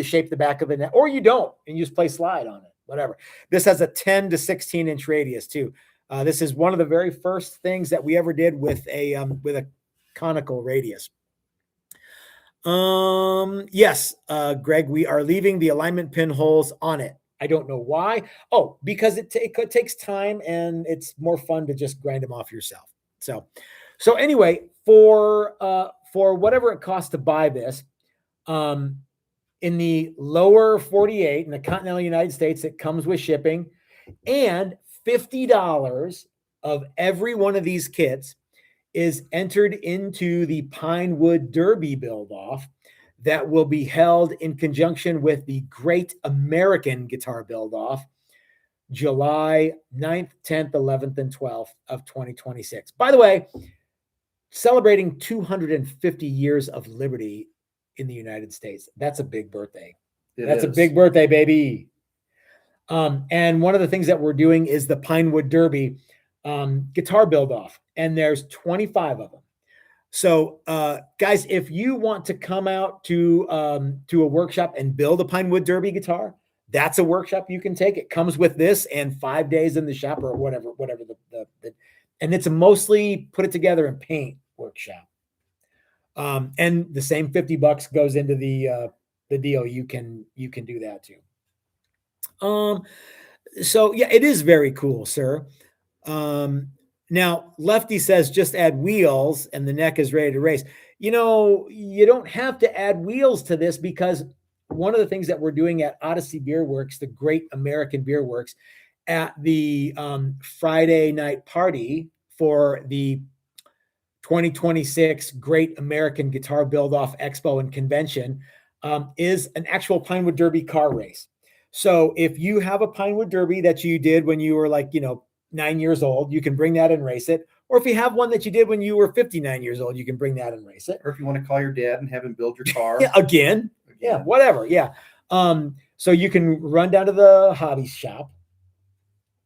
shape the back of the neck, or you don't, and you just play slide on it, whatever. This has a 10 to 16 inch radius too. This is one of the very first things that we ever did with a conical radius. Yes, Greg, we are leaving the alignment pinholes on it. I don't know why. Oh, because it takes time and it's more fun to just grind them off yourself. So anyway, for whatever it costs to buy this, in the lower 48 in the continental United States, it comes with shipping, and $50 of every one of these kits is entered into the Pinewood Derby build-off that will be held in conjunction with the Great American Guitar Build-Off July 9th, 10th, 11th, and 12th of 2026. By the way, celebrating 250 years of liberty in the United States. That's a big birthday. That's a big birthday, baby. And one of the things that we're doing is the Pinewood Derby guitar build-off, and there's 25 of them. So, guys, if you want to come out to a workshop and build a Pinewood Derby guitar, that's a workshop you can take. It comes with this and 5 days in the shop or whatever the and it's a mostly put it together and paint workshop. And the same $50 goes into the deal. You can do that too. So yeah, it is very cool, sir. Now Lefty says just add wheels and the neck is ready to race. You know, you don't have to add wheels to this, because one of the things that we're doing at Odyssey Beer Works, the Great American Beer Works, at the Friday night party for the 2026 Great American Guitar Build-Off Expo and Convention, is an actual Pinewood Derby car race. So if you have a Pinewood Derby that you did when you were 9 years old, you can bring that and race it. Or if you have one that you did when you were 59 years old, you can bring that and race it. Or if you want to call your dad and have him build your car. Yeah, again. Yeah, whatever. Yeah. So you can run down to the hobbies shop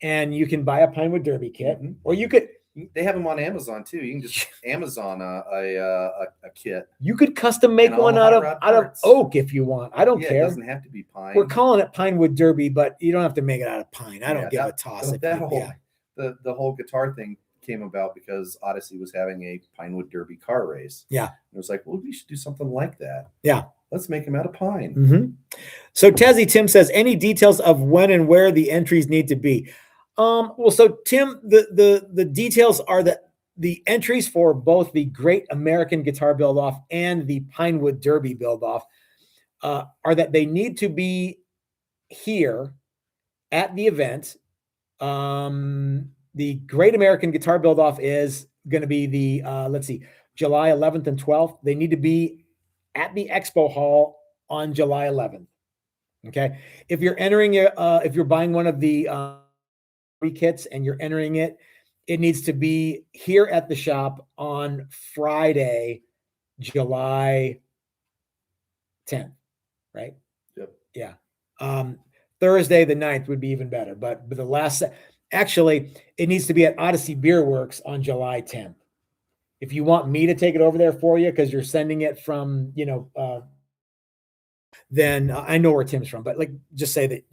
and you can buy a Pinewood Derby kit, or you could. They have them on Amazon too. You can just Amazon a kit. You could custom make one out of oak if you want. I don't care. It doesn't have to be pine. We're calling it Pinewood Derby, but you don't have to make it out of pine. I don't give a toss. The whole guitar thing came about because Odyssey was having a Pinewood Derby car race. Yeah. It was like, well, we should do something like that. Yeah. Let's make them out of pine. Mm-hmm. So Tezzy Tim says, any details of when and where the entries need to be? Well, so Tim, the details are that the entries for both the Great American Guitar Build-Off and the Pinewood Derby Build-Off are that they need to be here at the event. The Great American Guitar Build-Off is going to be the, July 11th and 12th. They need to be at the expo hall on July 11th. Okay. If you're entering if you're buying one of the kits and you're entering it, it needs to be here at the shop on Friday, July 10th, right? Yep. Yeah. Thursday the 9th would be even better, but actually it needs to be at Odyssey Beer Works on July 10th. If you want me to take it over there for you because you're sending it from, then I know where Tim's from, but just say that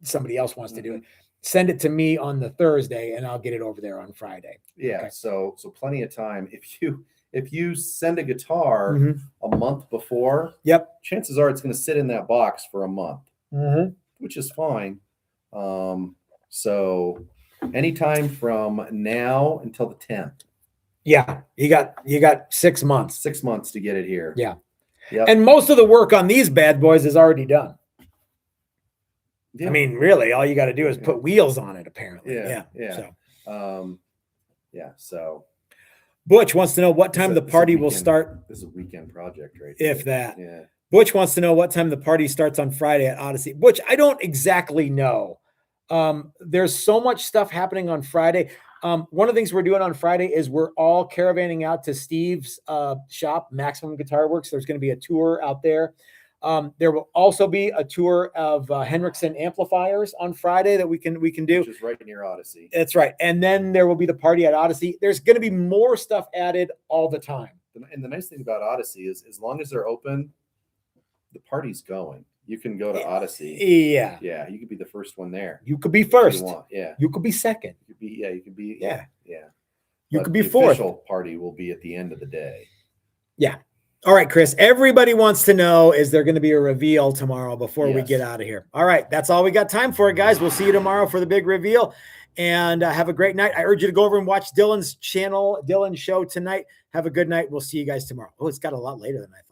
somebody else wants to do it. Send it to me on the Thursday and I'll get it over there on Friday. Yeah. Okay. So plenty of time. If you send a guitar a month before, chances are it's going to sit in that box for a month, which is fine. So anytime from now until the 10th. Yeah. You got 6 months. 6 months to get it here. Yeah. Yep. And most of the work on these bad boys is already done. Yeah. I mean, really, all you got to do is put wheels on it, apparently. Yeah. So Butch wants to know what time the party will start. This is a weekend project, right? If that. Yeah. Butch wants to know what time the party starts on Friday at Odyssey. Butch, I don't exactly know. There's so much stuff happening on Friday. One of the things we're doing on Friday is we're all caravanning out to Steve's shop, Maximum Guitar Works. There's going to be a tour out there. There will also be a tour of Henriksen amplifiers on Friday that we can do. Which is right near Odyssey. That's right. And then there will be the party at Odyssey. There's going to be more stuff added all the time. And the nice thing about Odyssey is as long as they're open, the party's going. You can go to Odyssey. Yeah. Yeah. You could be the first one there. You could be first. Yeah. You could be second. You could be. Yeah. Yeah. You could be fourth. The official party will be at the end of the day. Yeah. All right, Chris. Everybody wants to know, is there going to be a reveal tomorrow before we get out of here? All right. That's all we got time for, guys. We'll see you tomorrow for the big reveal. And have a great night. I urge you to go over and watch Dylan's channel, Dylan's show tonight. Have a good night. We'll see you guys tomorrow. Oh, it's got a lot later than I thought.